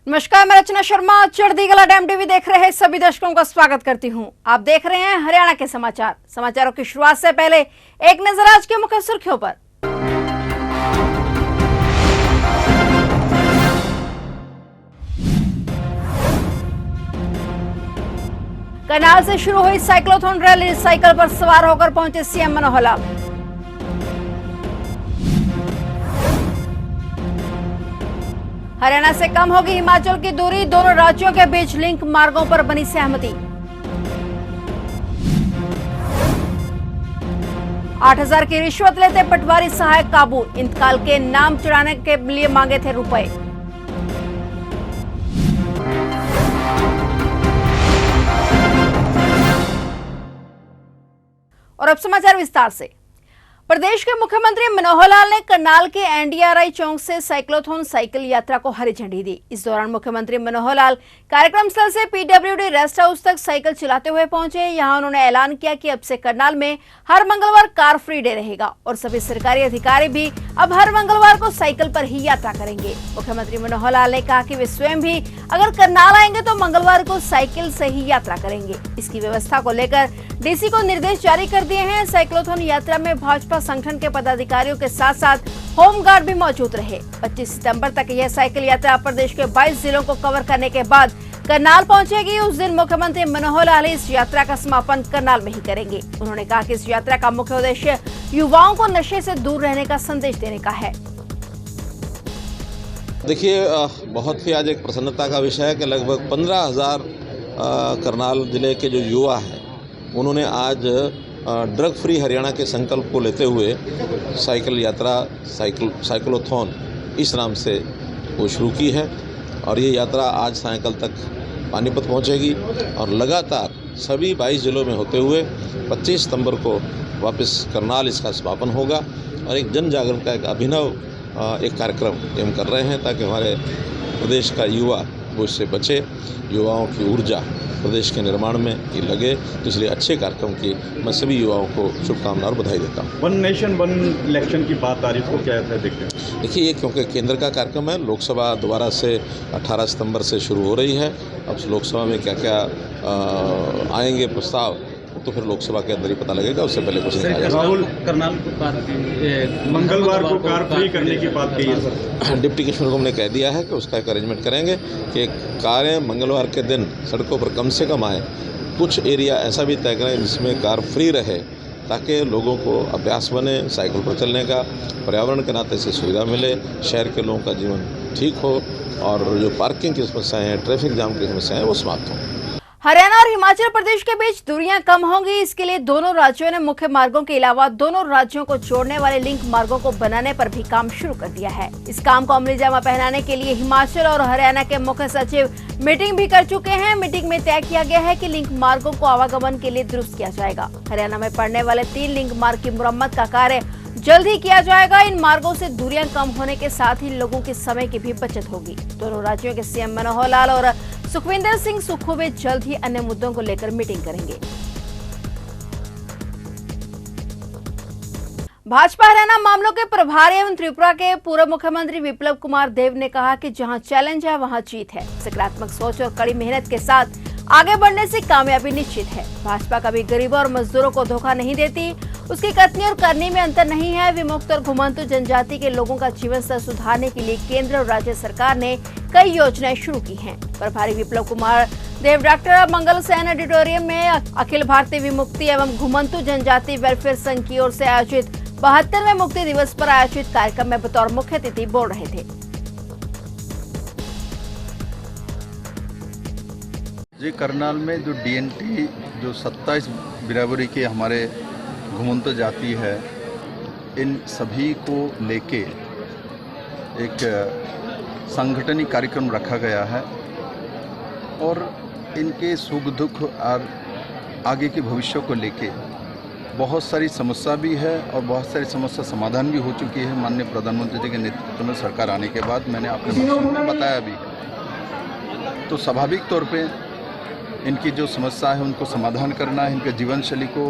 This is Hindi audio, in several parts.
नमस्कार, मैं रचना शर्मा। चढ़दीगला डैम टीवी देख रहे सभी दर्शकों का स्वागत करती हूं। आप देख रहे हैं हरियाणा के समाचार। समाचारों की शुरुआत से पहले एक नजर आज के मुख्य सुर्खियों पर। करनाल से शुरू हुई साइक्लोथॉन रैली, साइकिल पर सवार होकर पहुंचे सीएम मनोहर लाल। हरियाणा से कम होगी हिमाचल की दूरी, दोनों राज्यों के बीच लिंक मार्गों पर बनी सहमति। 8,000 की रिश्वत लेते पटवारी सहायक काबू, इंतकाल के नाम चुराने के लिए मांगे थे रुपए। और अब समाचार विस्तार से। प्रदेश के मुख्यमंत्री मनोहर लाल ने करनाल के एनडीआरआई चौक से साइक्लोथॉन साइकिल यात्रा को हरी झंडी दी। इस दौरान मुख्यमंत्री मनोहर लाल कार्यक्रम स्थल से पीडब्ल्यूडी रेस्ट हाउस तक साइकिल चलाते हुए पहुंचे। यहां उन्होंने ऐलान किया कि अब से करनाल में हर मंगलवार कार फ्री डे रहेगा और सभी सरकारी अधिकारी भी अब हर मंगलवार को साइकिल पर ही यात्रा करेंगे। मुख्यमंत्री मनोहर लाल ने कहा कि वे स्वयं भी अगर करनाल आएंगे तो मंगलवार को साइकिल से ही यात्रा करेंगे। इसकी व्यवस्था को लेकर डीसी को निर्देश जारी कर दिए हैं। साइक्लोथॉन यात्रा में भाजपा संगठन के पदाधिकारियों के साथ साथ होमगार्ड भी मौजूद रहे। 25 सितंबर तक यह साइकिल यात्रा प्रदेश के 22 जिलों को कवर करने के बाद करनाल पहुंचेगी। उस दिन मुख्यमंत्री मनोहर लाल इस यात्रा का समापन करनाल में ही करेंगे। उन्होंने कहा कि इस यात्रा का मुख्य उद्देश्य युवाओं को नशे से दूर रहने का संदेश देने का है। देखिए, बहुत ही आज एक प्रसन्नता का विषय है कि लगभग 15,000 करनाल जिले के जो युवा हैं उन्होंने आज ड्रग फ्री हरियाणा के संकल्प को लेते हुए साइकिल यात्रा साइक्लोथॉन इस नाम से वो शुरू की है और ये यात्रा आज सायंकाल तक पानीपत पहुंचेगी और लगातार सभी 22 जिलों में होते हुए 25 सितंबर को वापस करनाल इसका समापन होगा। और एक जन जागरण का एक अभिनव एक कार्यक्रम हम कर रहे हैं ताकि हमारे प्रदेश का युवा वो इससे बचे, युवाओं की ऊर्जा प्रदेश के निर्माण में ये लगे। तो इसलिए अच्छे कार्यक्रम की मैं सभी युवाओं को शुभकामनाएं और बधाई देता हूँ। वन नेशन वन इलेक्शन की बात आ रही है, इसको क्या है देखते हैं? देखिए, ये क्योंकि केंद्र का कार्यक्रम है, लोकसभा दोबारा से 18 सितंबर से शुरू हो रही है। अब लोकसभा में क्या क्या आएंगे प्रस्ताव तो फिर लोकसभा के अंदर ही पता लगेगा, उससे पहले कुछ नहीं आएगा। राहुल करनाल मंगलवार को कार फ्री करने की बात कही है सर। डिप्टी कमिश्नर को हमने कह दिया है कि उसका एक अरेंजमेंट करेंगे कि कारें मंगलवार के दिन सड़कों पर कम से कम आए। कुछ एरिया ऐसा भी तय करें जिसमें कार फ्री रहे ताकि लोगों को अभ्यास बने साइकिल पर चलने का, पर्यावरण के नाते से सुविधा मिले, शहर के लोगों का जीवन ठीक हो और जो पार्किंग की समस्याएं हैं, ट्रैफिक जाम की समस्याएं हैं वो समाप्त हों। हरियाणा और हिमाचल प्रदेश के बीच दूरियां कम होंगी। इसके लिए दोनों राज्यों ने मुख्य मार्गों के अलावा दोनों राज्यों को जोड़ने वाले लिंक मार्गों को बनाने पर भी काम शुरू कर दिया है। इस काम को अमली जामा पहनाने के लिए हिमाचल और हरियाणा के मुख्य सचिव मीटिंग भी कर चुके हैं। मीटिंग में तय किया गया है कि लिंक मार्गों को आवागमन के लिए दुरुस्त किया जाएगा। हरियाणा में पड़ने वाले 3 लिंक मार्ग की मुरम्मत का कार्य जल्द ही किया जाएगा। इन मार्गों से दूरियां कम होने के साथ ही लोगों के समय की भी बचत होगी। दोनों राज्यों के सीएम मनोहर लाल और सुखविंदर सिंह सुक्खू भी जल्द ही अन्य मुद्दों को लेकर मीटिंग करेंगे। भाजपा हरियाणा मामलों के प्रभारी एवं त्रिपुरा के पूर्व मुख्यमंत्री विप्लव कुमार देव ने कहा कि जहां चैलेंज है वहां जीत है। सकारात्मक सोच और कड़ी मेहनत के साथ आगे बढ़ने से कामयाबी निश्चित है। भाजपा कभी गरीबों और मजदूरों को धोखा नहीं देती। उसकी कथनी और करनी में अंतर नहीं है। विमुक्त और घुमंतु जनजाति के लोगों का जीवन स्तर सुधारने के लिए केंद्र और राज्य सरकार ने कई योजनाएं शुरू की हैं। प्रभारी विप्लव कुमार देव डॉक्टर मंगल सेन ऑडिटोरियम में अखिल भारतीय विमुक्ति एवं घुमंतु जनजाति वेलफेयर संघ की ओर से आयोजित 72वें मुक्ति दिवस पर आयोजित कार्यक्रम में बतौर मुख्य अतिथि बोल रहे थे। जी, करनाल में जो डीएनटी जो 27 बिरादरी के हमारे घुमंतु जाति है, इन सभी को लेके एक सांगठनिक कार्यक्रम रखा गया है और इनके सुख दुख और आगे के भविष्य को लेके बहुत सारी समस्या भी है और बहुत सारी समस्या समाधान भी हो चुकी है। माननीय प्रधानमंत्री जी के नेतृत्व में सरकार आने के बाद मैंने अपने भाषण में बताया भी है। तो स्वाभाविक तौर पे इनकी जो समस्या है उनको समाधान करना है, इनके जीवन शैली को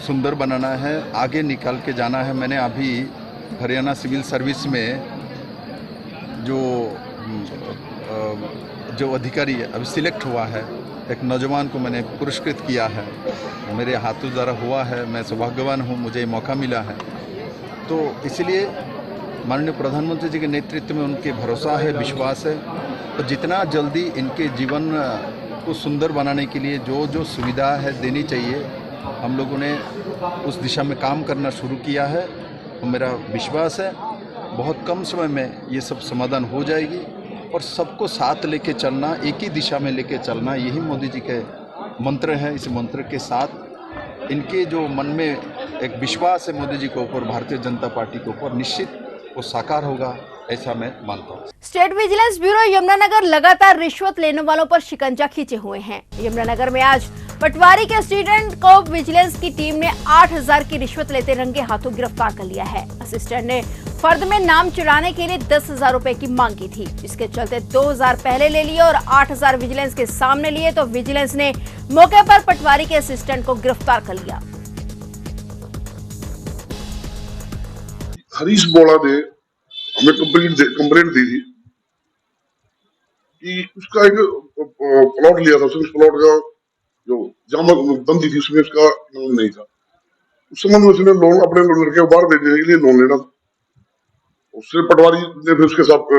सुंदर बनाना है, आगे निकाल के जाना है। मैंने अभी हरियाणा सिविल सर्विस में जो जो अधिकारी अभी सिलेक्ट हुआ है, एक नौजवान को मैंने पुरस्कृत किया है, मेरे हाथों द्वारा हुआ है। मैं सौभाग्यवान हूँ, मुझे ये मौका मिला है। तो इसलिए माननीय प्रधानमंत्री जी के नेतृत्व में उनके भरोसा है, विश्वास है, और जितना जल्दी इनके जीवन को सुंदर बनाने के लिए जो जो सुविधा है देनी चाहिए, हम लोगों ने उस दिशा में काम करना शुरू किया है। और मेरा विश्वास है बहुत कम समय में ये सब समाधान हो जाएगी, और सबको साथ लेके चलना, एक ही दिशा में लेके चलना, यही मोदी जी के मंत्र है। इस मंत्र के साथ इनके जो मन में एक विश्वास है मोदी जी के ऊपर, भारतीय जनता पार्टी के ऊपर, निश्चित वो साकार होगा, ऐसा मैं मानता हूँ। स्टेट विजिलेंस ब्यूरो यमुनानगर लगातार रिश्वत लेने वालों पर शिकंजा खींचे हुए हैं। यमुनानगर में आज पटवारी के असिस्टेंट को विजिलेंस की टीम ने 8,000 की रिश्वत लेते रंगे हाथों गिरफ्तार कर लिया है। असिस्टेंट ने फर्द में नाम चुराने के लिए 10,000 रुपए की मांग की थी, जिसके चलते 2,000 पहले ले लिए और 8,000 विजिलेंस के सामने लिए, तो विजिलेंस ने मौके पर पटवारी के असिस्टेंट को गिरफ्तार कर लिया। हरीश बोड़ा ने हमें कंप्लेंट दी थी कि उसका एक प्लॉट लिया था, उस प्लॉट का जो जमानत बंदी थी उसमें उसका नाम नहीं था। उस संबंध में उसने लोन अपने लड़के को बाहर भेजने के लिए लोन लेना था। उससे पटवारी ने फिर उसके साथ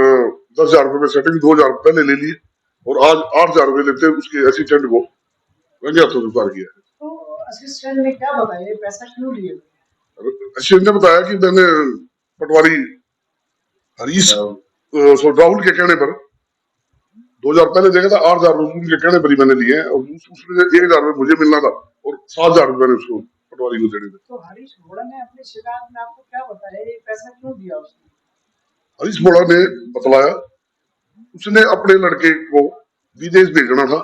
10,000 रुपए में सेटिंग 2,000 पहले ले लिए और आज 8,000 रुपए लेते उसके असिस्टेंट को रंगे हाथों गिरफ्तार किया है। तो असिस्टेंट ने क्या बताया, पैसा क्यों लिए? असिस्टेंट ने बताया कि मैंने पटवारी हरीश राहुल के कहने पर 2,000 पहले देगा था, 8,000 उनके कहने पर ही मैंने लिए हैं, और उसमें 1,000 रुपए मुझे मिलना था और 7,000 रुपए मैंने उसको पटवारी को देने थे। तो हरीश बोड़ा ने अपनी शिकायत में आपको क्या बताया, ये पैसा क्यों दिया उसने? हरीश बोड़ा ने बतलाया उसने अपने लड़के को विदेश भेजना था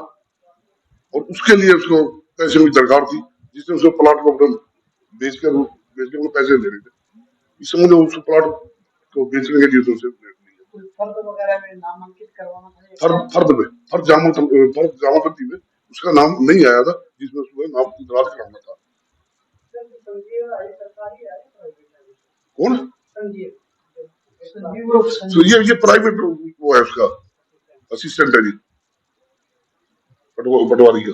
और उसके लिए उसको पैसे की दरकार थी, जिसने उसको प्लाट को बेच के पैसे ले रहे थे। इस समय उसको प्लाट को बेचने के लिए तो फर्द वगैरह में नामांकित करवाना था, फर्द जमाबंदी में उसका नाम नहीं आया था, जिसमें उसको नाम दराज कराना था। कौन? तो ये प्राइवेट वो है, उसका असिस्टेंट है जी पटवारी का।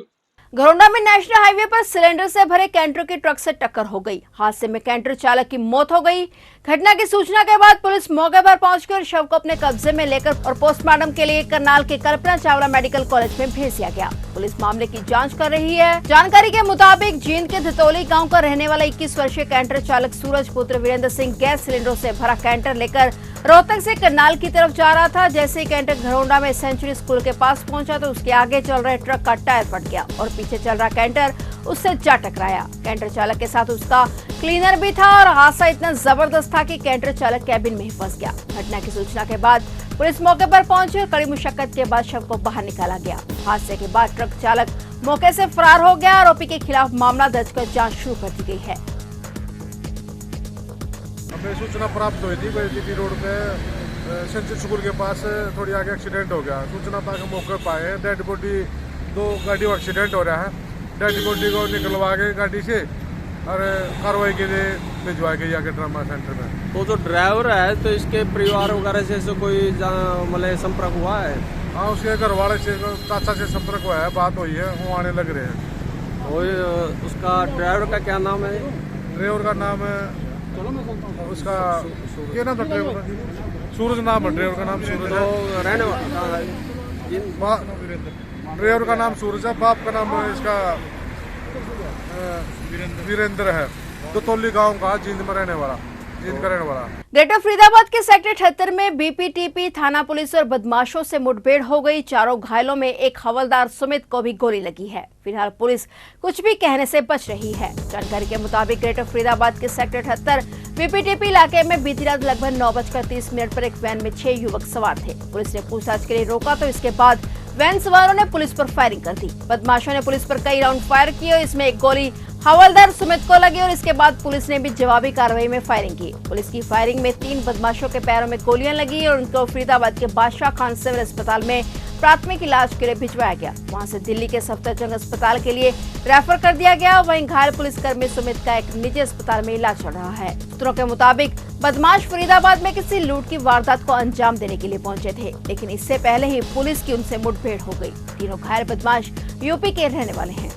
घरौंडा में नेशनल हाईवे पर सिलेंडर से भरे कैंटर की ट्रक से टक्कर हो गई। हादसे में कैंटर चालक की मौत हो गई। घटना की सूचना के बाद पुलिस मौके पर पहुंचकर शव को अपने कब्जे में लेकर और पोस्टमार्टम के लिए करनाल के कल्पना चावला मेडिकल कॉलेज में भेज दिया गया। पुलिस मामले की जांच कर रही है। जानकारी के मुताबिक जींद के धतौली गांव का रहने वाला 21 वर्षीय कैंटर चालक सूरज पुत्र वीरेंद्र सिंह गैस सिलेंडरों से भरा कैंटर लेकर रोहतक से करनाल की तरफ जा रहा था। जैसे ही कैंटर घरौंडा में सेंचुरी स्कूल के पास पहुंचा तो उसके आगे चल रहे ट्रक का टायर फट गया और पीछे चल रहा कैंटर उससे जा टकराया। कैंटर चालक के साथ उसका क्लीनर भी था और हादसा इतना जबरदस्त था कि कैंटर चालक कैबिन में ही फंस गया। घटना की सूचना के बाद पुलिस मौके पर पहुंची और कड़ी मुशक्कत के बाद शव को बाहर निकाला गया। हादसे के बाद ट्रक चालक मौके से फरार हो गया। आरोपी के खिलाफ मामला दर्ज कर जांच शुरू कर दी गई है। हमें सूचना प्राप्त हुई थी जीटी रोड पे सेंचुरी स्कूल के पास थोड़ी आगे एक्सीडेंट हो गया। सूचना पाकर मौके पर आए, डेड बॉडी 2 गाड़ियों का एक्सीडेंट हो रहा है। डेड बॉडी को निकलवा के गाड़ी से और कार्रवाई के लिए भिजवा के आगे ट्रामा सेंटर में। तो जो ड्राइवर है तो इसके परिवार वगैरह से कोई मतलब संपर्क हुआ है? हाँ, उसके घर वाले से, चाचा से संपर्क हुआ है, बात हुई है, वो आने लग रहे हैं। और उसका ड्राइवर का क्या नाम है? ड्राइवर का नाम है उसका क्या नाम था ड्राइवर का? सूरज नाम है ड्राइवर का नाम सूरज है। तो रहने ड्राइवर का नाम सूरज है, बाप का नाम इसका वीरेंद्र है। धतौली गांव का जींद में रहने वाला, जींद का रहने वाला। ग्रेटर फरीदाबाद के सेक्टर 78 में बीपीटीपी थाना पुलिस और बदमाशों से मुठभेड़ हो गई। चारों घायलों में एक हवलदार सुमित को भी गोली लगी है। फिलहाल पुलिस कुछ भी कहने से बच रही है। जानकारी के मुताबिक ग्रेटर फरीदाबाद के सेक्टर 78 बीपीटीपी इलाके में बीती रात लगभग 9:30 पर एक वैन में 6 युवक सवार थे। पुलिस ने पूछताछ के लिए रोका तो इसके बाद वैन सवारों ने पुलिस पर फायरिंग कर दी। बदमाशों ने पुलिस पर कई राउंड फायर किए और इसमें एक गोली हवलदार सुमित को लगी और इसके बाद पुलिस ने भी जवाबी कार्रवाई में फायरिंग की। पुलिस की फायरिंग में 3 बदमाशों के पैरों में गोलियां लगी और उनको फरीदाबाद के बादशाह खान सिविल अस्पताल में प्राथमिक इलाज के लिए भिजवाया गया। वहां से दिल्ली के सफदरजंग अस्पताल के लिए रेफर कर दिया गया। वहीं घायल पुलिसकर्मी सुमित का एक निजी अस्पताल में इलाज चल रहा है। सूत्रों के मुताबिक बदमाश फरीदाबाद में किसी लूट की वारदात को अंजाम देने के लिए पहुंचे थे, लेकिन इससे पहले ही पुलिस की उनसे मुठभेड़ हो गई। तीनों घायल बदमाश यूपी के रहने वाले हैं।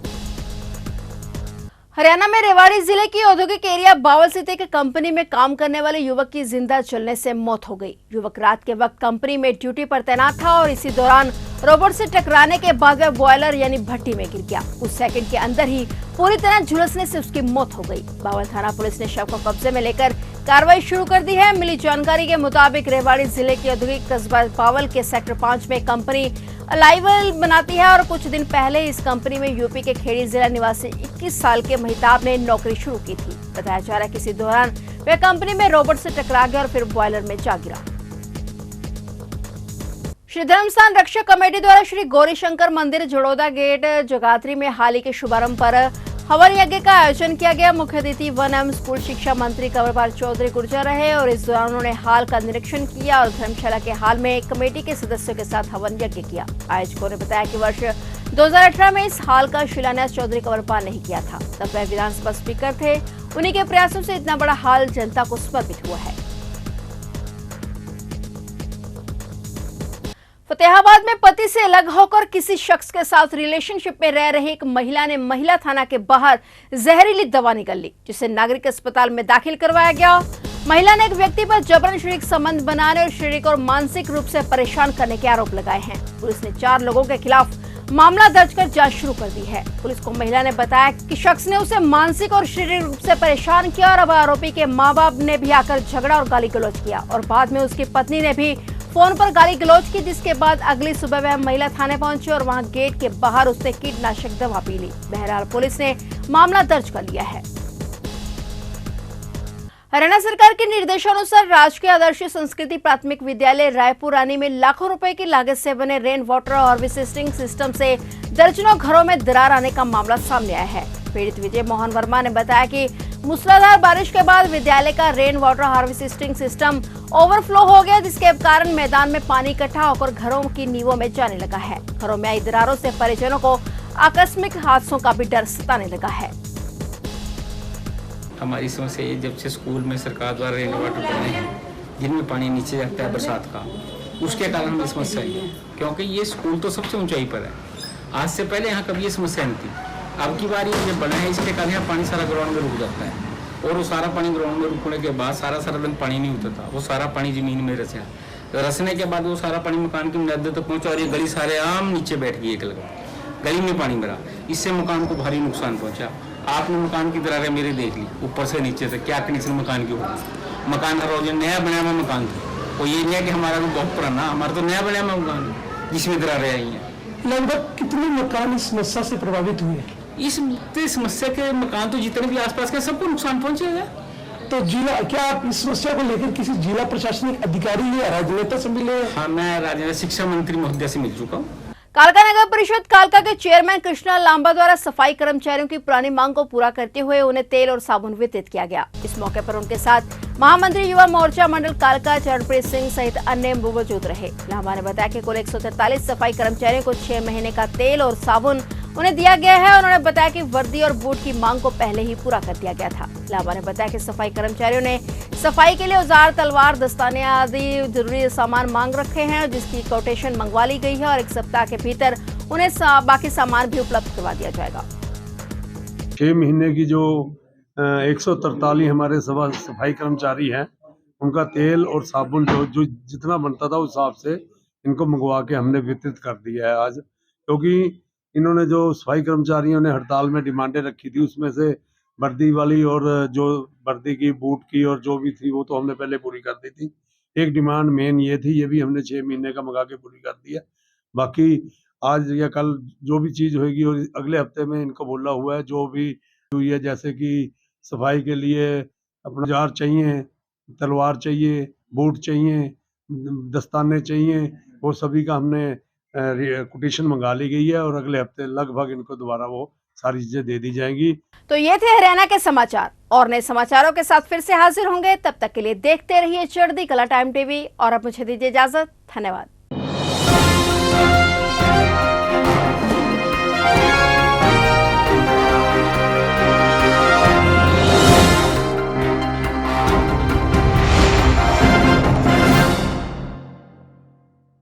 हरियाणा में रेवाड़ी जिले की औद्योगिक एरिया बावल स्थित एक कंपनी में काम करने वाले युवक की जिंदा जलने से मौत हो गई। युवक रात के वक्त कंपनी में ड्यूटी पर तैनात था और इसी दौरान रोबोट से टकराने के बाद वह बॉयलर यानी भट्टी में गिर गया। कुछ सेकंड के अंदर ही पूरी तरह झुलसने से उसकी मौत हो गई। बावल थाना पुलिस ने शव को कब्जे में लेकर कार्रवाई शुरू कर दी है। मिली जानकारी के मुताबिक रेवाड़ी जिले के औद्योगिक कस्बा बावल के सेक्टर 5 में कंपनी अलाइवल बनाती है और कुछ दिन पहले इस कंपनी में यूपी के खेड़ी जिला निवासी 21 साल के महिताब ने नौकरी शुरू की थी। बताया जा रहा है किसी दौरान वह कंपनी में रोबोट से टकरा गया और फिर बॉयलर में जा गिरा। श्री धर्मस्थान रक्षक कमेटी द्वारा श्री गौरी शंकर मंदिर जड़ौदा गेट जगाधरी में हाल के शुभारंभ पर हवन यज्ञ का आयोजन किया गया। मुख्य अतिथि वन एवं स्कूल शिक्षा मंत्री कंवरपाल चौधरी गुर्जर रहे और इस दौरान उन्होंने हाल का निरीक्षण किया और धर्मशाला के हाल में कमेटी के सदस्यों के साथ हवन यज्ञ किया। आयोजकों ने बताया कि वर्ष 2018 में इस हाल का शिलान्यास चौधरी कंवरपाल ने किया था, तब वह विधानसभा स्पीकर थे। उन्हीं के प्रयासों से इतना बड़ा हाल जनता को समर्पित हुआ है। फतेहाबाद में पति से अलग होकर किसी शख्स के साथ रिलेशनशिप में रह रही एक महिला ने महिला थाना के बाहर जहरीली दवा निगल ली, जिसे नागरिक अस्पताल में दाखिल करवाया गया। महिला ने एक व्यक्ति पर जबरन शारीरिक संबंध बनाने और शारीरिक और मानसिक रूप से परेशान करने के आरोप लगाए हैं। पुलिस ने 4 लोगों के खिलाफ मामला दर्ज कर जांच शुरू कर दी है। पुलिस को महिला ने बताया कि शख्स ने उसे मानसिक और शारीरिक रूप से परेशान किया और अब आरोपी के माँ बाप ने भी आकर झगड़ा और गाली गलौज किया और बाद में उसकी पत्नी ने भी फोन पर गाली गलौज की, जिसके बाद अगली सुबह वह महिला थाने पहुंची और वहां गेट के बाहर उसने कीटनाशक दवा पी ली। बहरहाल पुलिस ने मामला दर्ज कर लिया है। हरियाणा सरकार के निर्देशानुसार राजकीय आदर्श संस्कृति प्राथमिक विद्यालय रायपुर रानी में लाखों रुपए की लागत से बने रेन वाटर हार्वेस्टिंग सिस्टम से दर्जनों घरों में दरार आने का मामला सामने आया है। पीड़ित विजय मोहन वर्मा ने बताया कि मूसलाधार बारिश के बाद विद्यालय का rain water harvesting system overflow हो गया, जिसके कारण मैदान में पानी इकट्ठा होकर घरों की नींवों में जाने लगा है। घरों में आई दरारों से परिजनों को आकस्मिक हादसों का भी डर सताने लगा है। हमारी समस्या ये, जब से स्कूल में सरकार द्वारा रेन वाटर बने हैं जिनमें पानी नीचे जाता है बरसात का, उसके कारण हमें समस्या है, क्योंकि ये स्कूल तो सबसे ऊंचाई पर है। आज से पहले यहाँ कभी ये समस्या नहीं थी। अब की बार ये जब बना है, इसके कारण यहाँ पानी सारा ग्राउंड में रुक जाता है और वो सारा पानी ग्राउंड में रुकने के बाद सारा दिन पानी नहीं उतरता, वो सारा पानी जमीन में रसने के बाद वो सारा पानी मकान की बुनियाद तक पहुंचा और ये गली सारे आम नीचे बैठ गई, एक लगा गली में पानी भरा। इससे मकान को भारी नुकसान पहुंचा। आपने मकान की दरारें मेरे देख ली ऊपर से नीचे तक, क्या कंडीशन मकान की होगी। मकान हर रोज नया बनाया हुआ मकान था, और ये नहीं है कि हमारा तो बहुत पुराना, हमारा तो नया बनाया हुआ मकान जिसमें दरारें आई हैं। लगभग कितने मकान इस समस्या से प्रभावित हुए? इस समस्या के मकान तो जितने भी आसपास के सबको नुकसान पहुंचेगा। तो जिला, क्या आप इस समस्या को लेकर किसी जिला प्रशासनिक अधिकारी या राजनेता से मिले? हाँ, मैं राजनेता शिक्षा मंत्री महोदय से मिल चुका हूँ। कालका नगर परिषद कालका के चेयरमैन कृष्णा लांबा द्वारा सफाई कर्मचारियों की पुरानी मांग को पूरा करते हुए उन्हें तेल और साबुन वितरित किया गया। इस मौके पर उनके साथ महामंत्री युवा मोर्चा मंडल कालका चरणप्रीत सिंह सहित अन्य मौजूद रहे। लांबा ने बताया कि कुल 143 सफाई कर्मचारियों को 6 महीने का तेल और साबुन उन्हें दिया गया है। उन्होंने बताया कि वर्दी और बूट की मांग को पहले ही पूरा कर दिया गया था। लांबा ने बताया कि सफाई कर्मचारियों ने सफाई के लिए औजार, तलवार, दस्ताने आदि जरूरी सामान मांग रखे हैं, जिसकी कोटेशन मंगवा ली गई है और 1 सप्ताह के भीतर उन्हें बाकी सामान भी उपलब्ध करवा दिया जाएगा। 6 महीने की जो 143 हमारे सफाई कर्मचारी हैं, उनका तेल और साबुन जो जितना बनता था उस हिसाब से इनको मंगवा के हमने वितरित कर दिया है आज, क्योंकि इन्होंने जो सफाई कर्मचारियों ने हड़ताल में डिमांडें रखी थी, उसमें से वर्दी वाली और जो वर्दी की, बूट की और जो भी थी वो तो हमने पहले पूरी कर दी थी। एक डिमांड मेन ये थी, ये भी हमने 6 महीने का मंगा के पूरी कर दिया। बाकी आज या कल जो भी चीज़ होगी और अगले हफ्ते में इनको बोला हुआ है, जो भी हुई है, जैसे कि सफाई के लिए अपना औजार चाहिए, तलवार चाहिए, बूट चाहिए, दस्ताने चाहिए, वो सभी का हमने कोटेशन मंगा ली गई है और अगले हफ्ते लगभग इनको दोबारा वो सारी चीजें दे दी जाएंगी। तो ये थे हरियाणा के समाचार, और नए समाचारों के साथ फिर से हाजिर होंगे। तब तक के लिए देखते रहिए चढ़ती कला टाइम टीवी और अब मुझे दीजिए इजाजत। धन्यवाद।